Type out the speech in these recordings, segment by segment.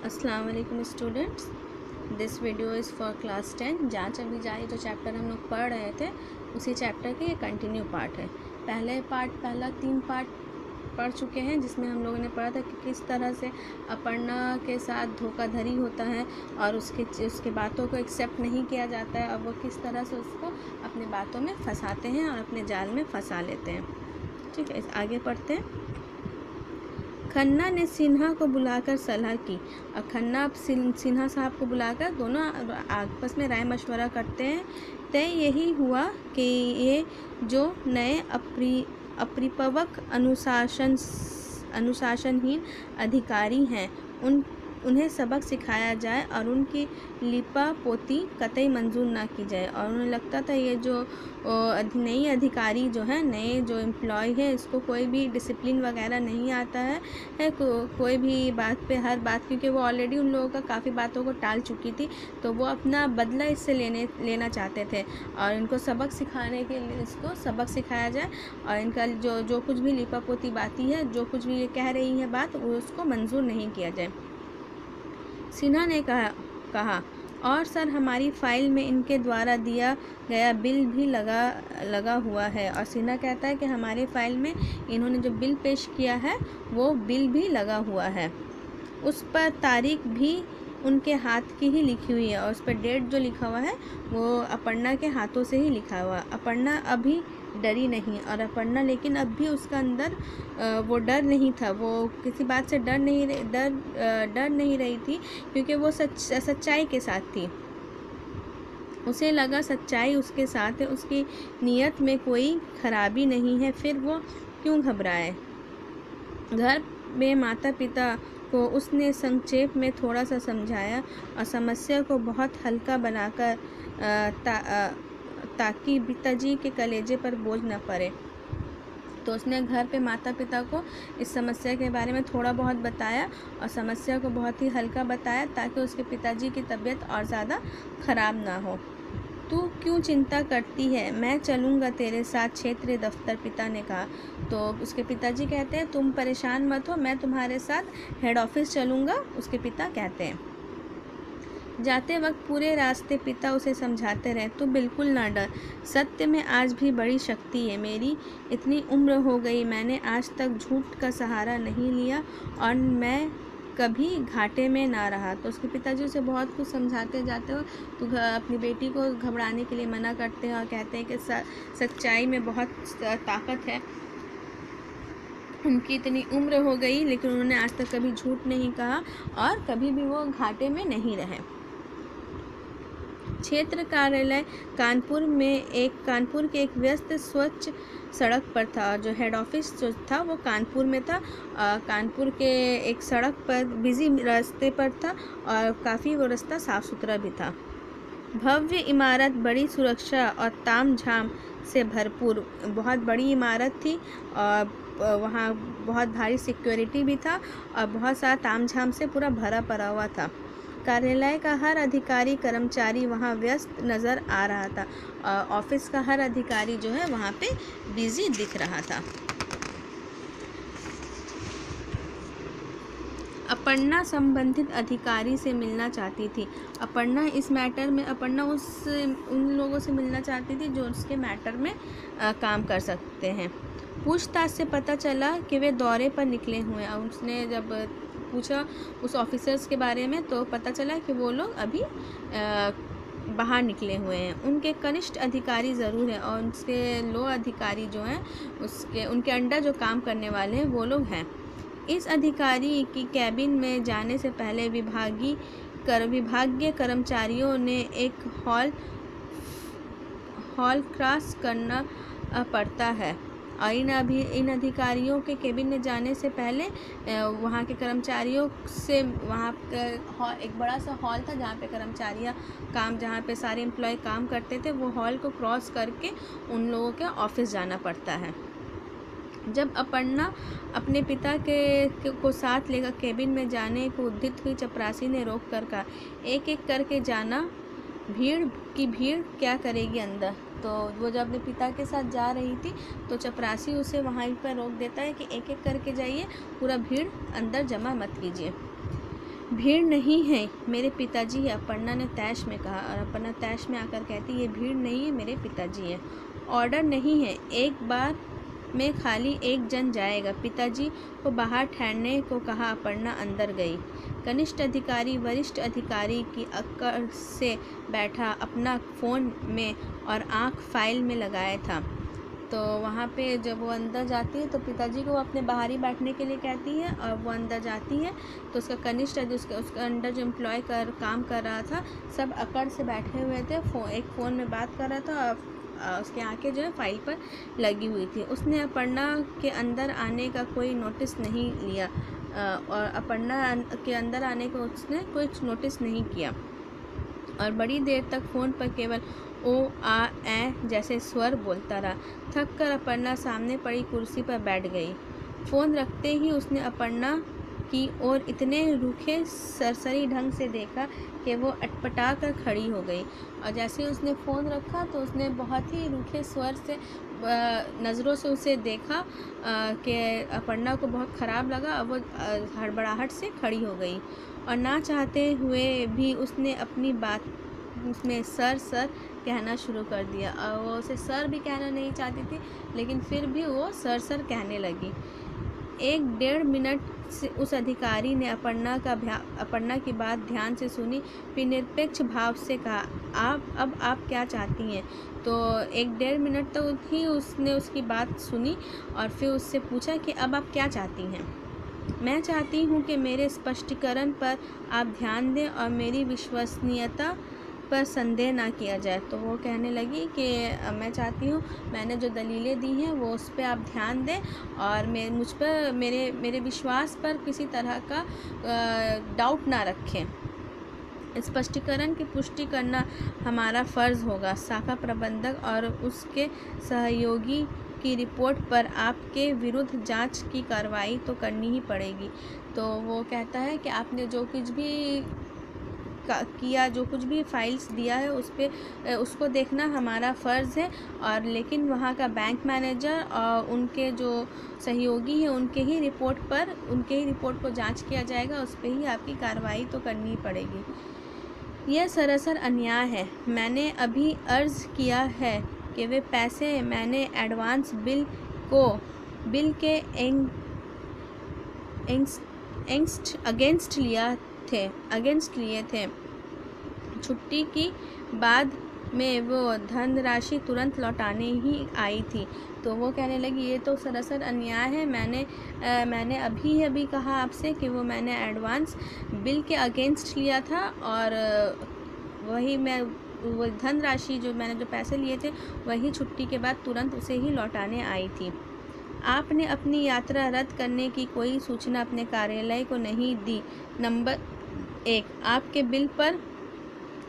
अस्सलाम वालेकुम students, this video is for class 10। जांच अभी जारी जो चैप्टर हम लोग पढ़ रहे थे उसी चैप्टर के ये कंटिन्यू पार्ट है। पहला 3 पार्ट पढ़ चुके हैं, जिसमें हम लोगों ने पढ़ा था कि किस तरह से अपर्णा के साथ धोखाधड़ी होता है और उसके बातों को एक्सेप्ट नहीं किया जाता है और वो किस तरह से उसको अपने बातों में फंसाते हैं और अपने जाल में फंसा लेते हैं। ठीक है, आगे पढ़ते हैं। खन्ना ने सिन्हा को बुलाकर सलाह की और खन्ना सिन्हा साहब को बुलाकर दोनों आपस में राय मशवरा करते हैं। तय यही हुआ कि ये जो नए अपरिपक्व अनुशासनहीन अधिकारी हैं उन्हें सबक सिखाया जाए और उनकी लिपापोती कतई मंजूर ना की जाए। और उन्हें लगता था ये जो नई अधिकारी जो है, नए जो एम्प्लॉय है, इसको कोई भी डिसिप्लिन वगैरह नहीं आता है कोई भी बात पे हर बात, क्योंकि वो ऑलरेडी उन लोगों का काफ़ी बातों को टाल चुकी थी, तो वो अपना बदला इससे लेना चाहते थे और इनको सबक सिखाने के लिए इसको सबक सिखाया जाए और इनका जो कुछ भी लिपापोती बाती है, जो कुछ भी ये कह रही है बात, उसको मंजूर नहीं किया जाए। सिन्हा ने कहा और सर, हमारी फ़ाइल में इनके द्वारा दिया गया बिल भी लगा हुआ है। और सिन्हा कहता है कि हमारे फ़ाइल में इन्होंने जो बिल पेश किया है वो बिल भी लगा हुआ है, उस पर तारीख भी उनके हाथ की ही लिखी हुई है और उस पर डेट जो लिखा हुआ है वो अपर्णा के हाथों से ही लिखा हुआ। अपर्णा अभी डरी नहीं और अपर्णा लेकिन अब भी उसका अंदर वो डर नहीं था, वो किसी बात से डर नहीं रही थी, क्योंकि वो सच्चाई के साथ थी। उसे लगा सच्चाई उसके साथ है, उसकी नीयत में कोई खराबी नहीं है, फिर वो क्यों घबराए। घर में माता पिता को उसने संक्षेप में थोड़ा सा समझाया और समस्या को बहुत हल्का बनाकर ताकि पिताजी के कलेजे पर बोझ न पड़े, तो उसने घर पे माता पिता को इस समस्या के बारे में थोड़ा बहुत बताया और समस्या को बहुत ही हल्का बताया ताकि उसके पिताजी की तबीयत और ज़्यादा ख़राब ना हो। तू क्यों चिंता करती है, मैं चलूँगा तेरे साथ क्षेत्रीय दफ्तर, पिता ने कहा। तो उसके पिताजी कहते हैं तुम परेशान मत हो, मैं तुम्हारे साथ हेड ऑफिस चलूँगा, उसके पिता कहते हैं। जाते वक्त पूरे रास्ते पिता उसे समझाते रहे, तू बिल्कुल ना डर, सत्य में आज भी बड़ी शक्ति है। मेरी इतनी उम्र हो गई, मैंने आज तक झूठ का सहारा नहीं लिया और मैं कभी घाटे में ना रहा। तो उसके पिताजी उसे बहुत कुछ समझाते जाते हो, तो अपनी बेटी को घबराने के लिए मना करते हैं और कहते हैं कि सच्चाई में बहुत ताकत है। उनकी इतनी उम्र हो गई लेकिन उन्होंने आज तक कभी झूठ नहीं कहा और कभी भी वो घाटे में नहीं रहे। क्षेत्र कार्यालय कानपुर के एक व्यस्त स्वच्छ सड़क पर था। जो हेड ऑफिस जो था वो कानपुर में था। कानपुर के एक सड़क पर बिजी रास्ते पर था और काफ़ी वो रास्ता साफ़ सुथरा भी था। भव्य इमारत, बड़ी सुरक्षा और तामझाम से भरपूर, बहुत बड़ी इमारत थी और वहाँ बहुत भारी सिक्योरिटी भी था और बहुत सारा तामझाम से पूरा भरा पड़ा हुआ था। कार्यालय का हर अधिकारी कर्मचारी वहाँ व्यस्त नज़र आ रहा था। ऑफिस का हर अधिकारी जो है वहाँ पे बिजी दिख रहा था। अपर्णा संबंधित अधिकारी से मिलना चाहती थी। अपर्णा इस मैटर में उन लोगों से मिलना चाहती थी जो उसके मैटर में काम कर सकते हैं। पूछताछ से पता चला कि वे दौरे पर निकले हुए हैं और उसने जब पूछा उस ऑफिसर्स के बारे में तो पता चला कि वो लोग अभी बाहर निकले हुए हैं। उनके कनिष्ठ अधिकारी ज़रूर हैं और उसके लो अधिकारी जो हैं उनके अंडर जो काम करने वाले हैं वो लोग हैं। इस अधिकारी की कैबिन में जाने से पहले विभागीय कर्मचारियों ने एक हॉल क्रॉस करना पड़ता है और इन अधिकारियों के केबिन में जाने से पहले वहाँ के कर्मचारियों से वहाँ एक बड़ा सा हॉल था जहाँ पे सारे एम्प्लॉय काम करते थे। वो हॉल को क्रॉस करके उन लोगों के ऑफिस जाना पड़ता है। जब अपर्णा अपने पिता को साथ लेकर केबिन में जाने को उद्यत हुई, चपरासी ने रोक कर कहा, एक एक करके जाना, भीड़ क्या करेगी अंदर। तो वो जब अपने पिता के साथ जा रही थी तो चपरासी उसे वहाँ पर रोक देता है कि एक एक करके जाइए, पूरा भीड़ अंदर जमा मत कीजिए। भीड़ नहीं है, मेरे पिताजी है, अपर्णा ने तैश में कहा। और अपर्णा तैश में आकर कहती, ये भीड़ नहीं है, मेरे पिताजी हैं। ऑर्डर नहीं है, एक बार में खाली एक जन जाएगा। पिताजी को बाहर ठहरने को कहा। अपर्णा अंदर गई। कनिष्ठ अधिकारी वरिष्ठ अधिकारी की अक्कड़ से बैठा, अपना फ़ोन में और आँख फाइल में लगाया था। तो वहाँ पे जब वो अंदर जाती है तो पिताजी को अपने बाहर ही बैठने के लिए कहती है, और वो अंदर जाती है तो उसका कनिष्ठ जो उसका अंडर जो एम्प्लॉय काम कर रहा था, सब अकड़ से बैठे हुए थे। एक फ़ोन में बात कर रहा था और उसकी आंखें जो है फाइल पर लगी हुई थी। उसने अपर्णा के अंदर आने का कोई नोटिस नहीं लिया, और अपर्णा के अंदर आने को उसने कोई नोटिस नहीं किया, और बड़ी देर तक फ़ोन पर केवल ओ आ ए जैसे स्वर बोलता रहा। थक कर अपर्णा सामने पड़ी कुर्सी पर बैठ गई। फ़ोन रखते ही उसने अपर्णा की ओर इतने रूखे सरसरी ढंग से देखा कि वो अटपटा कर खड़ी हो गई। और जैसे ही उसने फ़ोन रखा तो उसने बहुत ही रूखे स्वर से नज़रों से उसे देखा कि अपर्णा को बहुत ख़राब लगा, और वो हड़बड़ाहट से खड़ी हो गई। और ना चाहते हुए भी उसने अपनी बात उसमें सर कहना शुरू कर दिया। और वो उसे सर भी कहना नहीं चाहती थी, लेकिन फिर भी वो सर कहने लगी। 1-1.5 मिनट से उस अधिकारी ने अपर्णा की बात ध्यान से सुनी, फिर निरपेक्ष भाव से कहा, अब आप क्या चाहती हैं? तो 1-1.5 मिनट तो ही उसने उसकी बात सुनी, और फिर उससे पूछा कि अब आप क्या चाहती हैं? मैं चाहती हूँ कि मेरे स्पष्टीकरण पर आप ध्यान दें और मेरी विश्वसनीयता पर संदेह ना किया जाए। तो वो कहने लगी कि मैं चाहती हूँ, मैंने जो दलीलें दी हैं वो उस पर आप ध्यान दें, और मुझ पर मेरे विश्वास पर किसी तरह का डाउट ना रखें। स्पष्टीकरण की पुष्टि करना हमारा फ़र्ज़ होगा। शाखा प्रबंधक और उसके सहयोगी की रिपोर्ट पर आपके विरुद्ध जांच की कार्रवाई तो करनी ही पड़ेगी। तो वो कहता है कि आपने जो कुछ भी किया, जो कुछ भी फाइल्स दिया है उसको देखना हमारा फ़र्ज़ है, और लेकिन वहाँ का बैंक मैनेजर और उनके जो सहयोगी हैं उनके ही रिपोर्ट को जांच किया जाएगा, उस पर ही आपकी कार्रवाई तो करनी ही पड़ेगी। यह सरासर अन्याय है। मैंने अभी अर्ज़ किया है कि वे पैसे मैंने एडवांस बिल के अगेंस्ट लिए थे। छुट्टी की बाद में वो धनराशि तुरंत लौटाने ही आई थी। तो वो कहने लगी, ये तो सरासर अन्याय है। मैंने अभी कहा आपसे कि वो मैंने एडवांस बिल के अगेंस्ट लिया था, और वही वो धनराशि जो मैंने जो पैसे लिए थे वही छुट्टी के बाद तुरंत उसे ही लौटाने आई थी। आपने अपनी यात्रा रद्द करने की कोई सूचना अपने कार्यालय को नहीं दी। नंबर 1, आपके बिल पर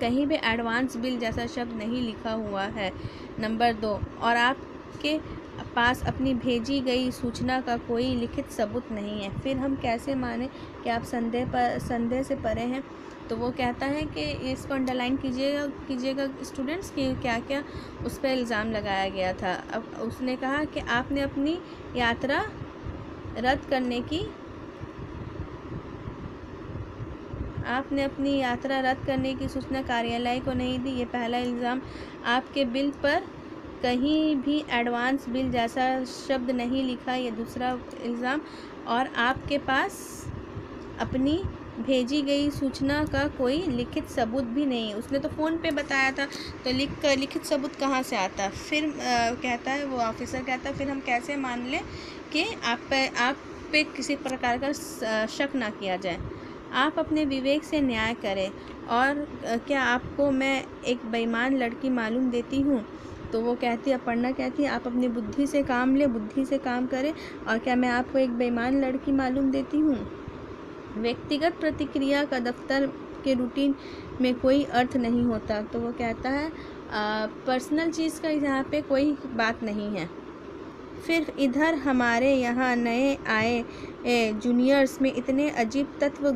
कहीं भी एडवांस बिल जैसा शब्द नहीं लिखा हुआ है। नंबर 2, और आपके पास अपनी भेजी गई सूचना का कोई लिखित सबूत नहीं है। फिर हम कैसे माने कि आप संदेह से परे हैं? तो वो कहता है कि इसको अंडरलाइन कीजिएगा स्टूडेंट्स कि क्या क्या उस पर इल्ज़ाम लगाया गया था। अब उसने कहा कि आपने अपनी यात्रा रद्द करने की सूचना कार्यालय को नहीं दी। ये पहला इल्ज़ाम। आपके बिल पर कहीं भी एडवांस बिल जैसा शब्द नहीं लिखा, ये दूसरा इल्ज़ाम। और आपके पास अपनी भेजी गई सूचना का कोई लिखित सबूत भी नहीं है। उसने तो फ़ोन पे बताया था, तो लिखित सबूत कहाँ से आता? फिर कहता है वो ऑफिसर कहता है, फिर हम कैसे मान लें कि आप पे किसी प्रकार का शक ना किया जाए? आप अपने विवेक से न्याय करें। और क्या आपको मैं एक बेईमान लड़की मालूम देती हूँ? तो वो कहती है, अपर्णा कहती है, आप अपनी बुद्धि से काम लें, बुद्धि से काम करें। और क्या मैं आपको एक बेईमान लड़की मालूम देती हूँ? व्यक्तिगत प्रतिक्रिया का दफ्तर के रूटीन में कोई अर्थ नहीं होता। तो वो कहता है पर्सनल चीज़ का यहाँ पे कोई बात नहीं है। फिर इधर हमारे यहाँ नए आए जूनियर्स में इतने अजीब तत्व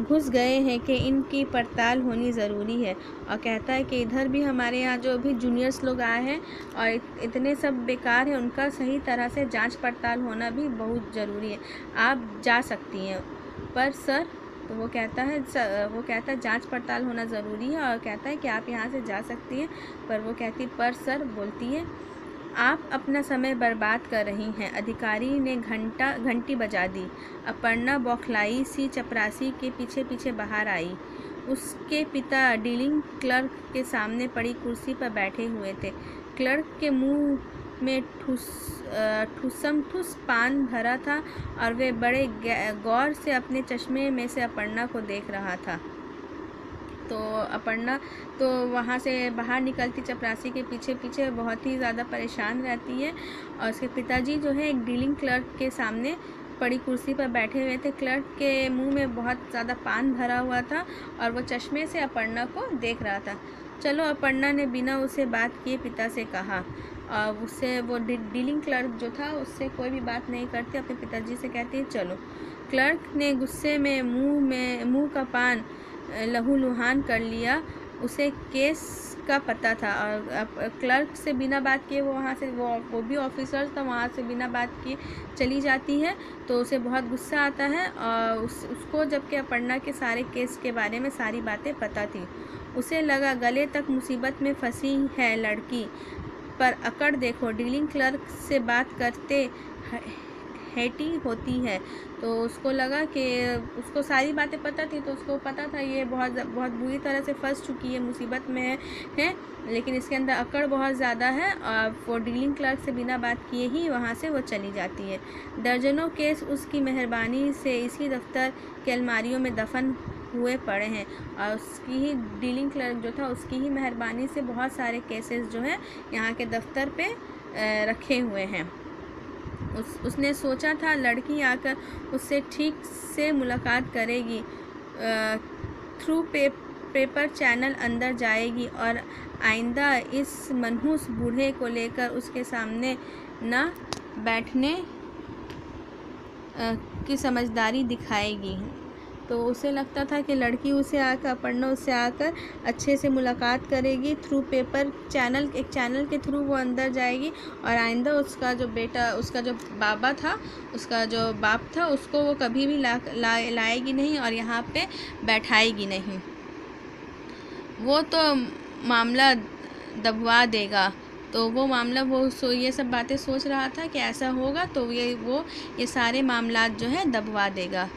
घुस गए हैं कि इनकी पड़ताल होनी ज़रूरी है। और कहता है कि इधर भी हमारे यहाँ जो भी जूनियर्स लोग आए हैं और इतने सब बेकार हैं, उनका सही तरह से जांच पड़ताल होना भी बहुत ज़रूरी है। आप जा सकती हैं। पर सर, तो वो कहता है जांच पड़ताल होना ज़रूरी है, और कहता है कि आप यहाँ से जा सकती हैं। पर वो कहती पर सर, बोलती है, आप अपना समय बर्बाद कर रही हैं। अधिकारी ने घंटी बजा दी। अपर्णा बौखलाई सी चपरासी के पीछे पीछे बाहर आई। उसके पिता डीलिंग क्लर्क के सामने पड़ी कुर्सी पर बैठे हुए थे। क्लर्क के मुंह में ठुस पान भरा था और वे बड़े गौर से अपने चश्मे में से अपर्णा को देख रहा था। तो अपर्णा तो वहाँ से बाहर निकलती चपरासी के पीछे पीछे बहुत ही ज़्यादा परेशान रहती है। और उसके पिताजी जो है एक डीलिंग क्लर्क के सामने पड़ी कुर्सी पर बैठे हुए थे। क्लर्क के मुंह में बहुत ज़्यादा पान भरा हुआ था और वो चश्मे से अपर्णा को देख रहा था। चलो, अपर्णा ने बिना उसे बात किए पिता से कहा। उससे वो डीलिंग क्लर्क जो था उससे कोई भी बात नहीं करती, अपने पिताजी से कहती है चलो। क्लर्क ने गुस्से में मुंह का पान लहूलुहान कर लिया। उसे केस का पता था और क्लर्क से बिना बात किए वो वहाँ से वो भी ऑफिसर था, वहाँ से बिना बात किए चली जाती है। तो उसे बहुत गुस्सा आता है और उसको जबकि अपर्णा के सारे केस के बारे में सारी बातें पता थी। उसे लगा गले तक मुसीबत में फंसी है लड़की, पर अकड़ देखो, डीलिंग क्लर्क से बात करते हेटी होती है। तो उसको लगा कि उसको सारी बातें पता थी, तो उसको पता था ये बहुत बुरी तरह से फंस चुकी है, मुसीबत में है, लेकिन इसके अंदर अकड़ बहुत ज़्यादा है। और वो डीलिंग क्लर्क से बिना बात किए ही वहाँ से वो चली जाती है। दर्जनों केस उसकी मेहरबानी से इसी दफ्तर के अलमारियों में दफन हुए पड़े हैं और उसकी ही डीलिंग क्लर्क जो था उसकी ही मेहरबानी से बहुत सारे केसेस जो है यहाँ के दफ्तर पे रखे हुए हैं। उसने सोचा था लड़की आकर उससे ठीक से मुलाकात करेगी, थ्रू पेपर चैनल अंदर जाएगी और आइंदा इस मनहूस बूढ़े को लेकर उसके सामने न बैठने की समझदारी दिखाएगी। तो उसे लगता था कि लड़की उसे आकर अपर्णा उससे आकर अच्छे से मुलाकात करेगी, थ्रू पेपर चैनल, एक चैनल के थ्रू वो अंदर जाएगी और आइंदा उसका जो बेटा, उसका जो बाबा था, उसका जो बाप था, उसको वो कभी भी लाएगी नहीं और यहाँ पे बैठाएगी नहीं। वो तो मामला दबवा देगा। तो वो मामला ये सब बातें सोच रहा था कि ऐसा होगा तो ये सारे मामलात जो है दबवा देगा।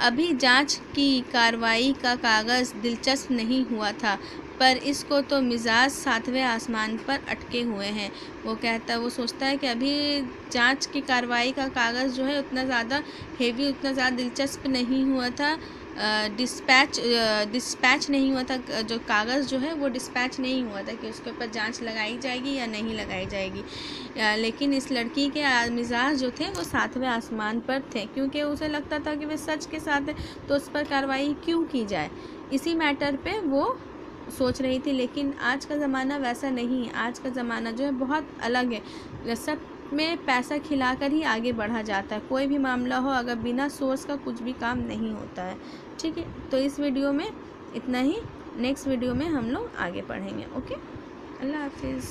अभी जांच की कार्रवाई का कागज़ दिलचस्प नहीं हुआ था, पर इसको तो मिजाज 7वें आसमान पर अटके हुए हैं। वो सोचता है कि अभी जांच की कार्रवाई का कागज़ जो है उतना ज़्यादा हेवी, उतना ज़्यादा दिलचस्प नहीं हुआ था, डिस्पैच नहीं हुआ था, जो कागज़ जो है वो डिस्पैच नहीं हुआ था कि उसके ऊपर जांच लगाई जाएगी या नहीं लगाई जाएगी। लेकिन इस लड़की के मिजाज जो थे वो 7वें आसमान पर थे, क्योंकि उसे लगता था कि वे सच के साथ है तो उस पर कार्रवाई क्यों की जाए, इसी मैटर पे वो सोच रही थी। लेकिन आज का ज़माना वैसा नहीं है। आज का ज़माना जो है बहुत अलग है। सब में पैसा खिलाकर ही आगे बढ़ा जाता है। कोई भी मामला हो, अगर बिना सोर्स का कुछ भी काम नहीं होता है। ठीक है, तो इस वीडियो में इतना ही। नेक्स्ट वीडियो में हम लोग आगे पढ़ेंगे। ओके, अल्लाह हाफिज़।